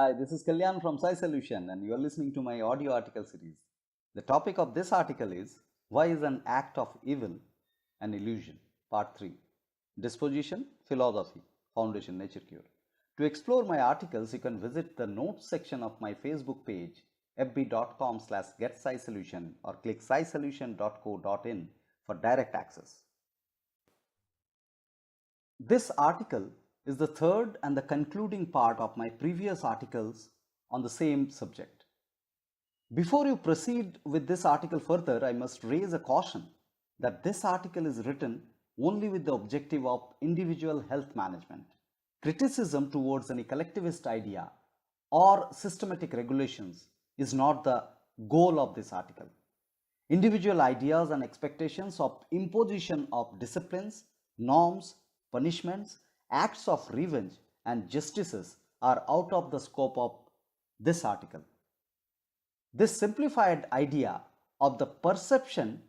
Hi, this is Kalyan from Solution, and you are listening to my audio article series. The topic of this article is Why is an act of evil an illusion? Part 3. Disposition, Philosophy, Foundation, Nature Cure. To explore my articles, you can visit the notes section of my Facebook page fb.com/getscisolution or click scisolution.co.in for direct access. This article is the third and the concluding part of my previous articles on the same subject. Before you proceed with this article further, I must raise a caution that this article is written only with the objective of individual health management. Criticism towards any collectivist idea or systematic regulations is not the goal of this article. Individual ideas and expectations of imposition of disciplines, norms, punishments, acts of revenge and justices are out of the scope of this article. This simplified idea of the perception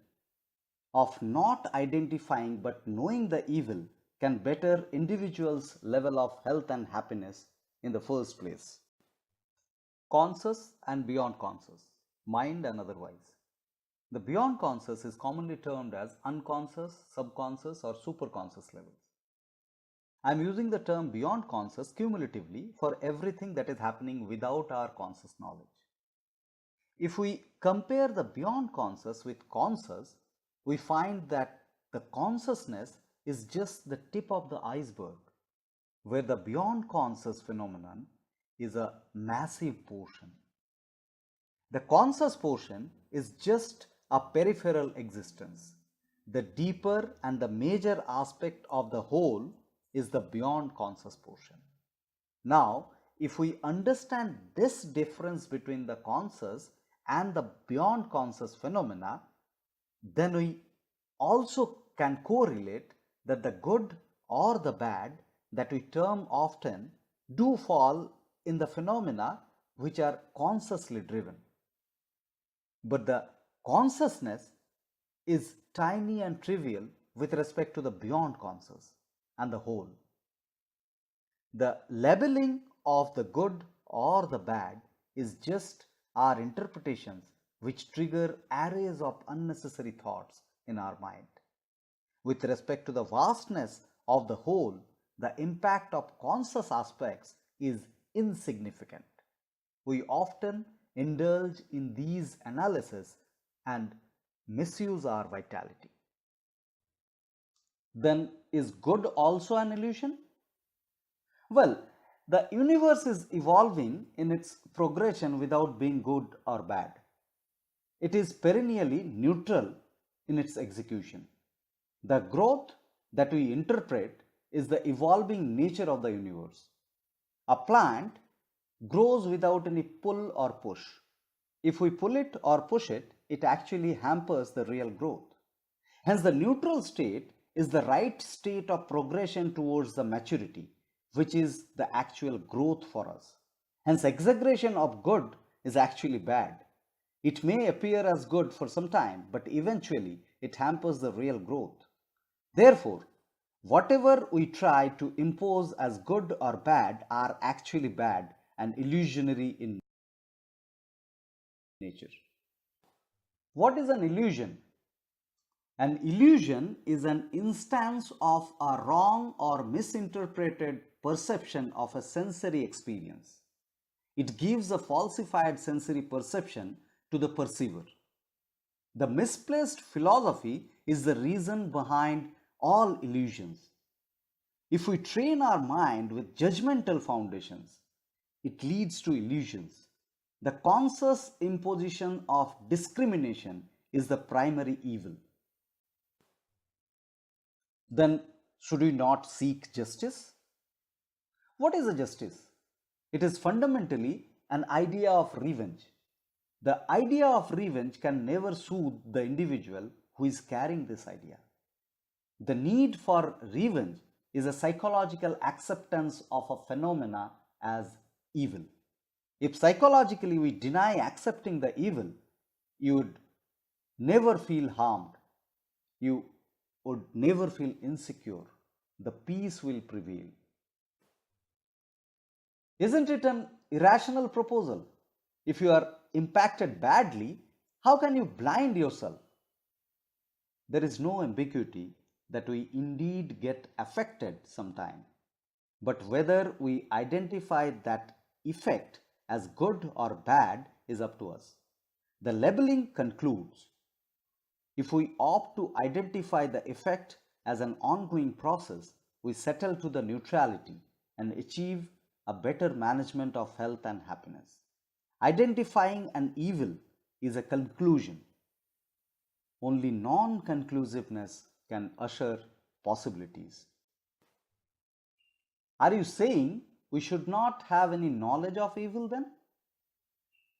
of not identifying but knowing the evil can better individuals' level of health and happiness in the first place. Conscious and beyond conscious, mind and otherwise. The beyond conscious is commonly termed as unconscious, subconscious or superconscious levels. I am using the term beyond conscious cumulatively for everything that is happening without our conscious knowledge. If we compare the beyond conscious with conscious, we find that the consciousness is just the tip of the iceberg, where the beyond conscious phenomenon is a massive portion. The conscious portion is just a peripheral existence. The deeper and the major aspect of the whole is the beyond conscious portion. Now, if we understand this difference between the conscious and the beyond conscious phenomena, then we also can correlate that the good or the bad that we term often do fall in the phenomena which are consciously driven. But the consciousness is tiny and trivial with respect to the beyond conscious and the whole. The labeling of the good or the bad is just our interpretations which trigger arrays of unnecessary thoughts in our mind. With respect to the vastness of the whole, the impact of conscious aspects is insignificant. We often indulge in these analyses and misuse our vitality. Then is good also an illusion? Well, the universe is evolving in its progression without being good or bad. It is perennially neutral in its execution. The growth that we interpret is the evolving nature of the universe. A plant grows without any pull or push. If we pull it or push it, it actually hampers the real growth. Hence, the neutral state is the right state of progression towards the maturity, which is the actual growth for us. Hence, exaggeration of good is actually bad. It may appear as good for some time, but eventually it hampers the real growth. Therefore, whatever we try to impose as good or bad are actually bad and illusionary in nature. What is an illusion? An illusion is an instance of a wrong or misinterpreted perception of a sensory experience. It gives a falsified sensory perception to the perceiver. The misplaced philosophy is the reason behind all illusions. If we train our mind with judgmental foundations, it leads to illusions. The conscious imposition of discrimination is the primary evil. Then, should we not seek justice? What is a justice? It is fundamentally an idea of revenge. The idea of revenge can never soothe the individual who is carrying this idea. The need for revenge is a psychological acceptance of a phenomena as evil. If psychologically we deny accepting the evil, you would never feel harmed. You would never feel insecure. The peace will prevail. Isn't it an irrational proposal. If you are impacted badly, how can you blind yourself? There is no ambiguity that we indeed get affected sometime, but whether we identify that effect as good or bad is up to us. The labeling concludes, if we opt to identify the effect as an ongoing process, we settle to the neutrality and achieve a better management of health and happiness. Identifying an evil is a conclusion. Only non-conclusiveness can usher possibilities. Are you saying we should not have any knowledge of evil then?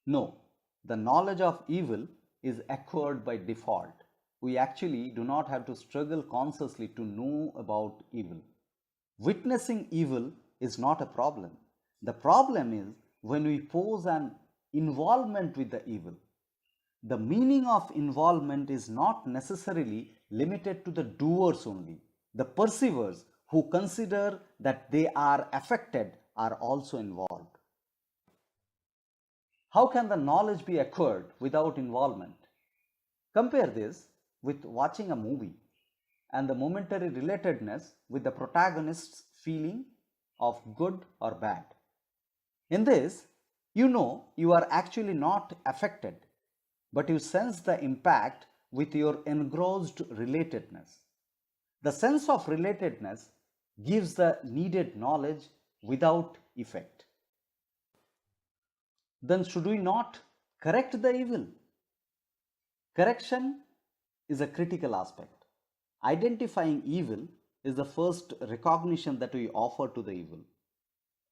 No, the knowledge of evil is acquired by default. We actually do not have to struggle consciously to know about evil. Witnessing evil is not a problem. The problem is when we pose an involvement with the evil. The meaning of involvement is not necessarily limited to the doers only. The perceivers who consider that they are affected are also involved. How can the knowledge be acquired without involvement? Compare this with watching a movie and the momentary relatedness with the protagonist's feeling of good or bad. In this, you know you are actually not affected, but you sense the impact with your engrossed relatedness. The sense of relatedness gives the needed knowledge without effect. Then should we not correct the evil? Correction is a critical aspect. Identifying evil is the first recognition that we offer to the evil.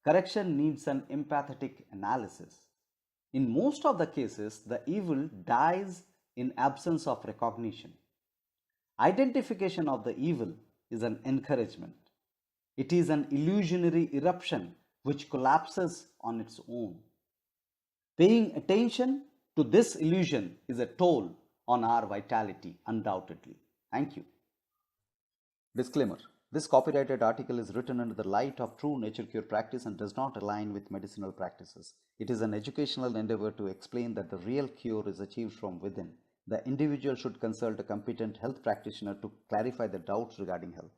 Correction needs an empathetic analysis. In most of the cases, the evil dies in absence of recognition. Identification of the evil is an encouragement. It is an illusionary eruption which collapses on its own. Paying attention to this illusion is a toll on our vitality, undoubtedly. Thank you. Disclaimer. This copyrighted article is written under the light of true nature cure practice and does not align with medicinal practices. It is an educational endeavor to explain that the real cure is achieved from within. The individual should consult a competent health practitioner to clarify the doubts regarding health.